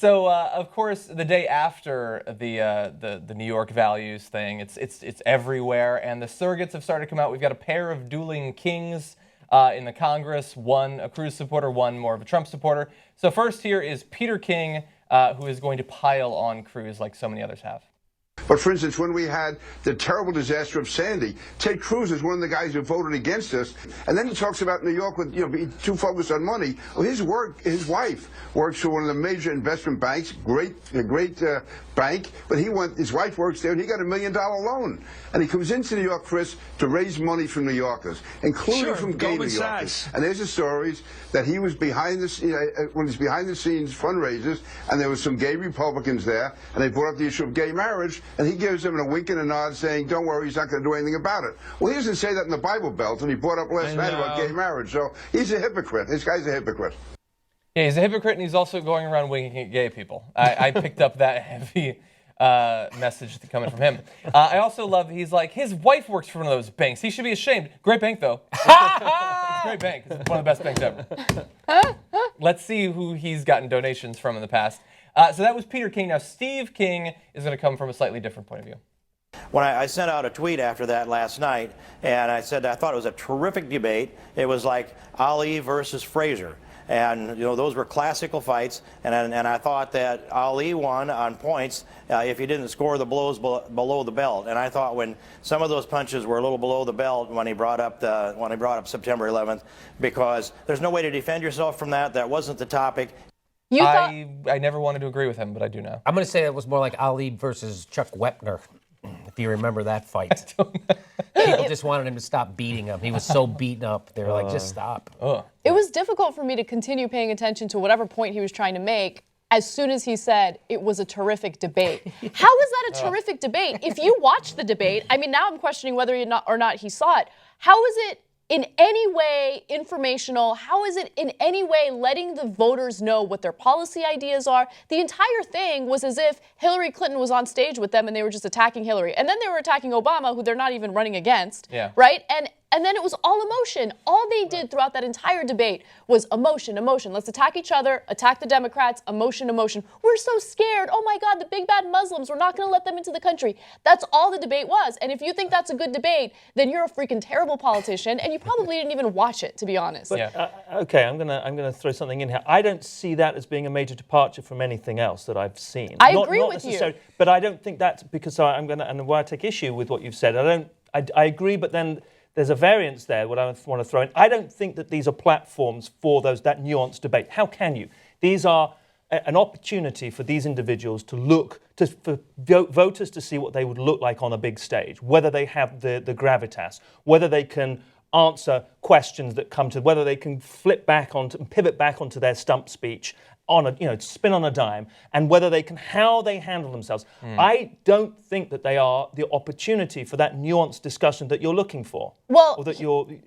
So, of course, the day after the New York values thing, it's everywhere, and the surrogates have started to come out. We've got a pair of dueling kings in the Congress, one a Cruz supporter, one more of a Trump supporter. So first here is Peter King, who is going to pile on Cruz like so many others have. But for instance, when we had the terrible disaster of Sandy, Ted Cruz is one of the guys who voted against us. And then he talks about New York with, being too focused on money. Well, his wife works for one of the major investment banks, great bank, but his wife works there and he got $1 million loan. And he comes into New York, Chris, to raise money from New Yorkers, including from gay New Yorkers. And there's the stories that he was behind one of these behind the scenes fundraisers, and there was some gay Republicans there, and they brought up the issue of gay marriage, and he gives them a wink and a nod saying, don't worry, he's not going to do anything about it. Well, he doesn't say that in the Bible Belt, and he brought up last night about gay marriage. So he's a hypocrite. This guy's a hypocrite. Yeah, he's a hypocrite, and he's also going around winking at gay people. I picked up that heavy message coming from him. I also love that he's like, his wife works for one of those banks. He should be ashamed. Great bank, though. It's a great bank. It's one of the best banks ever. Let's see who he's gotten donations from in the past. So that was Peter King. Now, Steve King is going to come from a slightly different point of view. When I sent out a tweet after that last night, and I said I thought it was a terrific debate. It was like Ali versus Frazier. And, those were classical fights, and I thought that Ali won on points if he didn't score the blows below the belt. And I thought when some of those punches were a little below the belt when he brought up September 11th, because there's no way to defend yourself from that. That wasn't the topic. I never wanted to agree with him, but I do now. I'm going to say it was more like Ali versus Chuck Wepner, if you remember that fight. People just wanted him to stop beating him. He was so beaten up. They were like, just stop. It was difficult for me to continue paying attention to whatever point he was trying to make as soon as he said it was a terrific debate. How is that a terrific debate? If you watch the debate, now I'm questioning whether or not he saw it. How is it in any way informational? How is it in any way letting the voters know what their policy ideas are? The entire thing was as if Hillary Clinton was on stage with them and they were just attacking Hillary. And then they were attacking Obama, who they're not even running against, right? And then it was all emotion. All they did throughout that entire debate was emotion, emotion. Let's attack each other, attack the Democrats, emotion, emotion. We're so scared. Oh my God, the big bad Muslims, we're not going to let them into the country. That's all the debate was. And if you think that's a good debate, then you're a freaking terrible politician, and you probably didn't even watch it, to be honest. But, okay, I'm gonna throw something in here. I don't see that as being a major departure from anything else that I've seen. I agree with you. But I don't think that's because and why I take issue with what you've said. I agree, but then there's a variance there, what I want to throw in. I don't think that these are platforms for that nuanced debate. How can you? These are an opportunity for these individuals for voters to see what they would look like on a big stage, whether they have the gravitas, whether they can answer questions that come to, whether they can pivot back onto their stump speech spin on a dime, and how they handle themselves. I don't think that they are the opportunity for that nuanced discussion that you're looking for. Well,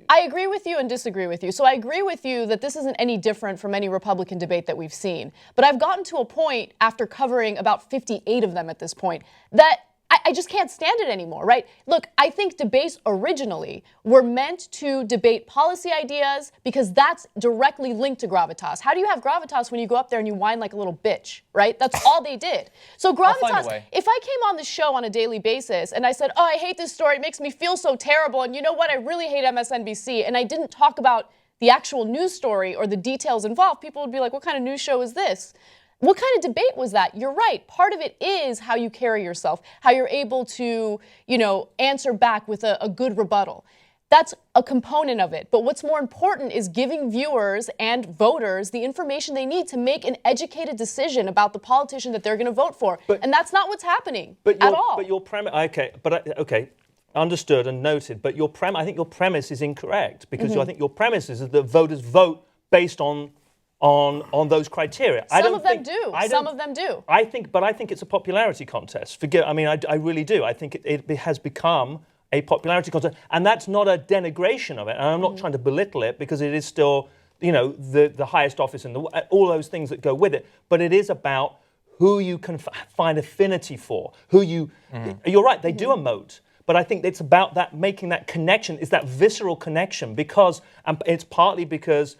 I agree with you and disagree with you. So I agree with you that this isn't any different from any Republican debate that we've seen. But I've gotten to a point, after covering about 58 of them at this point, that I just can't stand it anymore, right? Look, I think debates originally were meant to debate policy ideas because that's directly linked to gravitas. How do you have gravitas when you go up there and you whine like a little bitch, right? That's all they did. So gravitas, if I came on the show on a daily basis and I said, oh, I hate this story, it makes me feel so terrible, and you know what, I really hate MSNBC, and I didn't talk about the actual news story or the details involved, people would be like, what kind of news show is this? What kind of debate was that? You're right. Part of it is how you carry yourself, how you're able to, answer back with a good rebuttal. That's a component of it. But what's more important is giving viewers and voters the information they need to make an educated decision about the politician that they're going to vote for. And that's not what's happening at all. But your premise, okay, understood and noted. But I think your premise is incorrect because I think your premise is that voters vote based on those criteria. Some of them do. I think it's a popularity contest. I really do. I think it has become a popularity contest, and that's not a denigration of it. And I'm not trying to belittle it because it is still, the highest office in the world, all those things that go with it. But it is about who you can find affinity for, who you. You're right. They do emote. But I think it's about that making that connection. It's that visceral connection because it's partly because.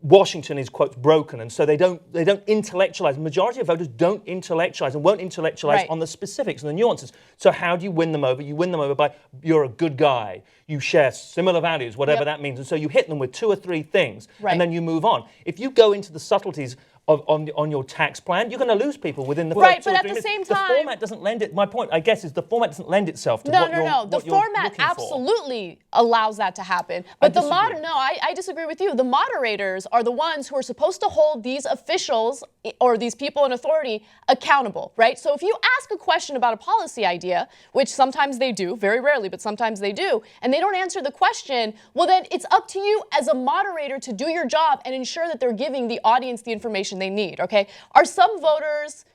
Washington is, quote, broken, and so they don't intellectualize. The majority of voters don't intellectualize and won't intellectualize on the specifics and the nuances. So how do you win them over? You win them over by, you're a good guy, you share similar values, whatever that means, and so you hit them with 2 or 3 things, and then you move on. If you go into the subtleties on your tax plan, you're going to lose people within the first 2 or 3 but at minutes. the same time, the format doesn't lend it. My point, I guess, is the format doesn't lend itself to what you're The format absolutely allows that to happen. But I disagree with you. The moderators are the ones who are supposed to hold these officials or these people in authority accountable, right? So if you ask a question about a policy idea, which sometimes they do, very rarely, but sometimes they do, and they don't answer the question, well, then it's up to you as a moderator to do your job and ensure that they're giving the audience the information they need, okay? Are some voters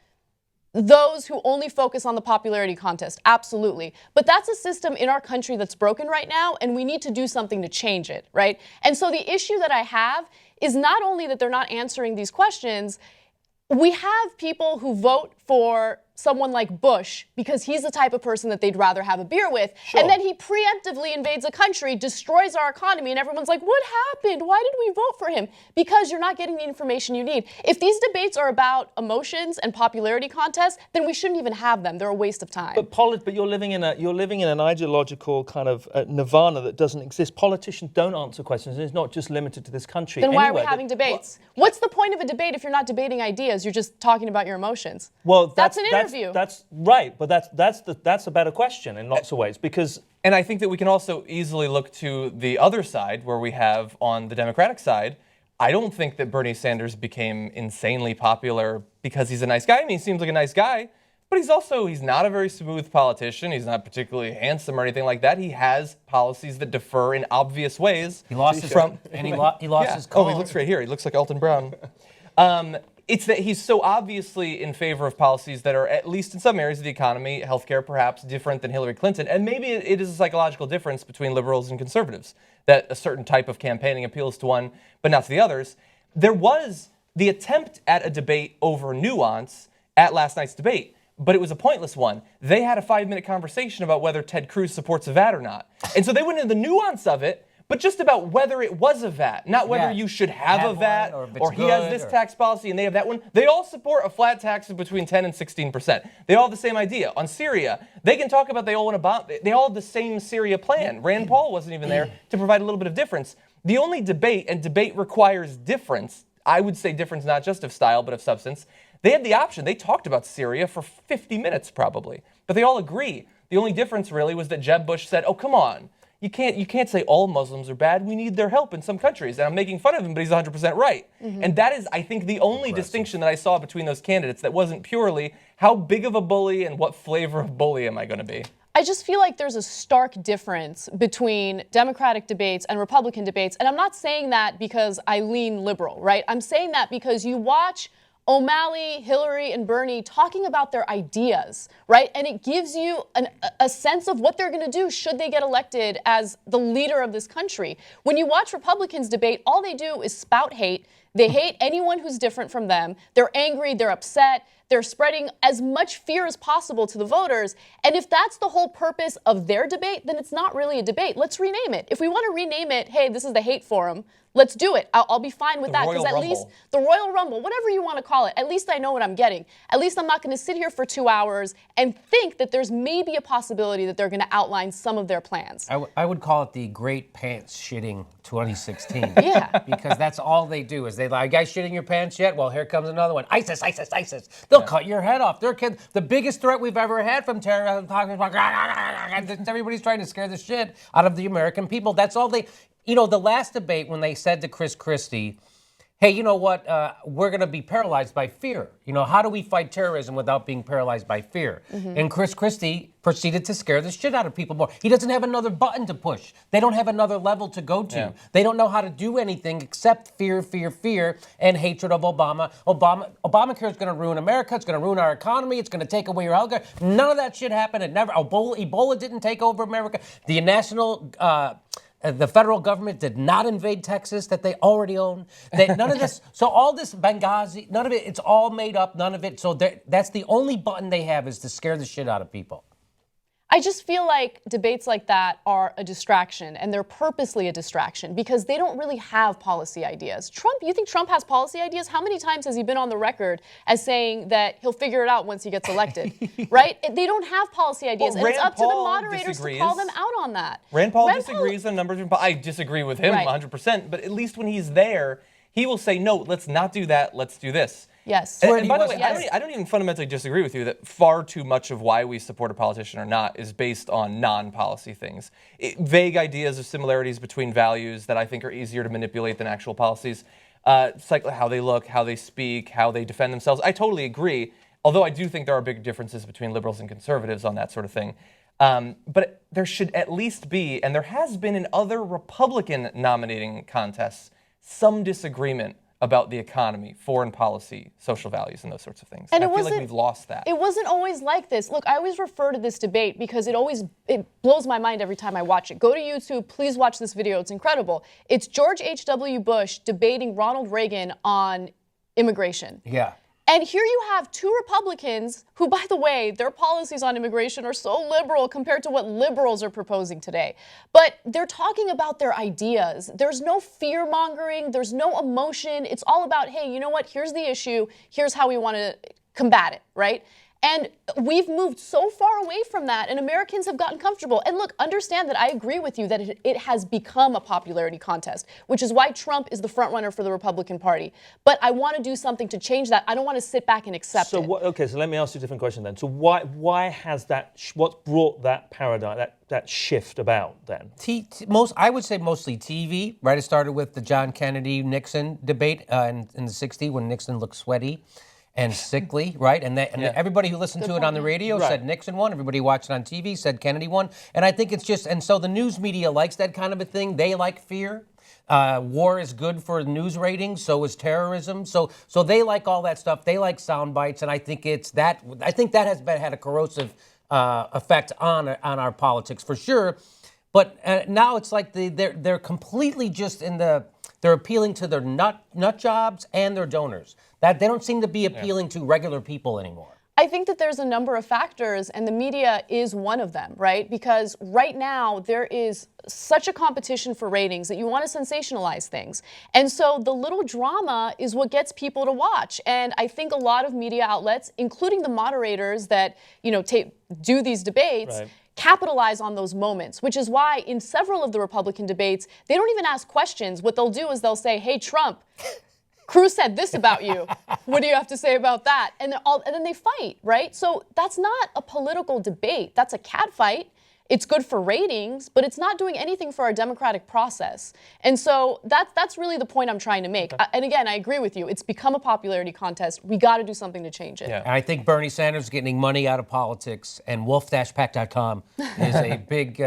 those who only focus on the popularity contest? Absolutely. But that's a system in our country that's broken right now, and we need to do something to change it, right? And so the issue that I have is not only that they're not answering these questions, we have people who vote for someone like Bush because he's the type of person that they'd rather have a beer with. Sure. And then he preemptively invades a country, destroys our economy, and everyone's like, what happened? Why did we vote for him? Because you're not getting the information you need. If these debates are about emotions and popularity contests, then we shouldn't even have them. They're a waste of time. But you're living in an ideological kind of nirvana that doesn't exist. Politicians don't answer questions, and it's not just limited to this country. Then why are we having debates? What's the point of a debate if you're not debating ideas? You're just talking about your emotions. Well, that's an interview. That's right, but that's a better question in lots of ways because. And I think that we can also easily look to the other side where we have on the Democratic side. I don't think that Bernie Sanders became insanely popular because he's a nice guy. I mean, he seems like a nice guy, but he's not a very smooth politician. He's not particularly handsome or anything like that. He has policies that differ in obvious ways. He lost his cold. Oh, he looks right here. He looks like Elton Brown. It's that he's so obviously in favor of policies that are, at least in some areas of the economy, healthcare perhaps, different than Hillary Clinton. And maybe it is a psychological difference between liberals and conservatives, that a certain type of campaigning appeals to one, but not to the others. There was the attempt at a debate over nuance at last night's debate, but it was a pointless one. They had a 5-minute conversation about whether Ted Cruz supports a VAT or not. And so they went into the nuance of it, but just about whether it was a VAT, not whether you should have a VAT or he has this tax policy and they have that one. They all support a flat tax of between 10 and 16%. They all have the same idea. On Syria, they can talk about they all want to bomb. They all have the same Syria plan. Rand Paul wasn't even there to provide a little bit of difference. The only debate, and debate requires difference, I would say difference not just of style but of substance, they had the option. They talked about Syria for 50 minutes probably, but they all agree. The only difference really was that Jeb Bush said, oh, come on. You can't say all Muslims are bad. We need their help in some countries. And I'm making fun of him, but he's 100% right. Mm-hmm. And that is, I think, the only distinction that I saw between those candidates that wasn't purely how big of a bully and what flavor of bully am I going to be. I just feel like there's a stark difference between Democratic debates and Republican debates. And I'm not saying that because I lean liberal, right? I'm saying that because you watch O'Malley, Hillary, and Bernie talking about their ideas, right? And it gives you a sense of what they're going to do should they get elected as the leader of this country. When you watch Republicans debate, all they do is spout hate. They hate anyone who's different from them. They're angry. They're upset. They're spreading as much fear as possible to the voters. And if that's the whole purpose of their debate, then it's not really a debate. Let's rename it. If we want to rename it, hey, this is the hate forum, let's do it. I'll be fine with that. Because at least the Royal Rumble, whatever you want to call it, at least I know what I'm getting. At least I'm not going to sit here for 2 hours and think that there's maybe a possibility that they're going to outline some of their plans. I would call it the Great Pants Shitting 2016. Yeah. Because that's all they do is they like, guys shitting your pants yet? Well, here comes another one. ISIS, ISIS, ISIS. They'll cut your head off. The biggest threat we've ever had from terrorism, everybody's trying to scare the shit out of the American people. That's all they... You know, the last debate when they said to Chris Christie, hey, you know what, we're going to be paralyzed by fear. You know, how do we fight terrorism without being paralyzed by fear? Mm-hmm. And Chris Christie proceeded to scare the shit out of people more. He doesn't have another button to push. They don't have another level to go to. Yeah. They don't know how to do anything except fear, fear, fear, and hatred of Obama. Obamacare is going to ruin America. It's going to ruin our economy. It's going to take away your health care. None of that shit happened. It never. Ebola didn't take over America. The the federal government did not invade Texas that they already own. None of this. So all this Benghazi, none of it, it's all made up, none of it. So that's the only button they have is to scare the shit out of people. I just feel like debates like that are a distraction, and they're purposely a distraction because they don't really have policy ideas. You think Trump has policy ideas? How many times has he been on the record as saying that he'll figure it out once he gets elected, right? They don't have policy ideas, Well, and it's Rand up to the Paul moderators to call them out on that. Rand Paul disagrees on numbers. I disagree with him Right. 100%, but at least when he's there, he will say, no, let's not do that, let's do this. Yes. And by the way, Yes. I don't even fundamentally disagree with you that far too much of why we support a politician or not is based on non-policy things. Vague ideas of similarities between values that I think are easier to manipulate than actual policies. It's like how they look, how they speak, how they defend themselves. I totally agree, although I do think there are big differences between liberals and conservatives on that sort of thing. But there should at least be, and there has been in other Republican nominating contests, some disagreement about the economy, foreign policy, social values, and those sorts of things. And I feel like we've lost that. It wasn't always like this. Look, I always refer to this debate because it blows my mind every time I watch it. Go to YouTube, please watch this video. It's incredible. It's George H.W. Bush debating Ronald Reagan on immigration. Yeah. And here you have two Republicans who, by the way, their policies on immigration are so liberal compared to what liberals are proposing today. But they're talking about their ideas. There's no fear mongering. There's no emotion. It's all about, hey, you know what? Here's the issue. Here's how we want to combat it, right? And we've moved so far away from that, and Americans have gotten comfortable. And look, understand that I agree with you that it has become a popularity contest, which is why Trump is the front runner for the Republican Party. But I want to do something to change that. I don't want to sit back and accept it. Okay, so let me ask you a different question then. So why has that, what's brought that paradigm, that shift about then? I would say mostly TV, right? It started with the John Kennedy-Nixon debate in the 60s when Nixon looked sweaty and sickly, right? And everybody who listened to it on the radio said Nixon won. Everybody watched it on TV said Kennedy won. And I think it's just, and so the news media likes that kind of a thing. They like fear. War is good for news ratings. So is terrorism. So they like all that stuff. They like sound bites. And I think it's that. I think that has had a corrosive effect on our politics for sure. But now it's like they're completely just they're appealing to their nut jobs and their donors. That they don't seem to be appealing to regular people anymore. I think that there's a number of factors, and the media is one of them, right? Because right now there is such a competition for ratings that you want to sensationalize things. And so the little drama is what gets people to watch. And I think a lot of media outlets, including the moderators that, do these debates, capitalize on those moments, which is why in several of the Republican debates, they don't even ask questions. What they'll do is they'll say, hey, Trump, Cruz said this about you. What do you have to say about that? And then they fight, right? So that's not a political debate. That's a cat fight. It's good for ratings, but it's not doing anything for our democratic process. And so that's really the point I'm trying to make. And again, I agree with you. It's become a popularity contest. We got to do something to change it. Yeah. And I think Bernie Sanders is getting money out of politics, and wolf-pack.com is a big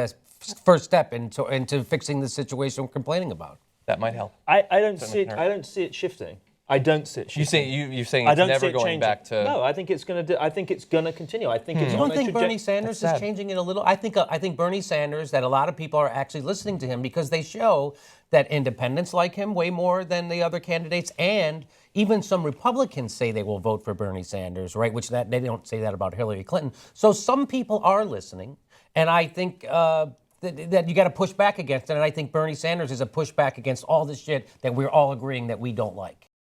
first step into fixing the situation we're complaining about. That might help. I don't see it shifting. I don't see it shifting. You're saying it's never going changing. back to. No, I think it's going to. I think it's going to continue. I think it's. You don't think Bernie Sanders is changing it a little? I think Bernie Sanders, that a lot of people are actually listening to him because they show that independents like him way more than the other candidates, and even some Republicans say they will vote for Bernie Sanders, right? Which they don't say that about Hillary Clinton. So some people are listening, and I think. That you got to push back against it, and I think Bernie Sanders is a pushback against all this shit that we're all agreeing that we don't like.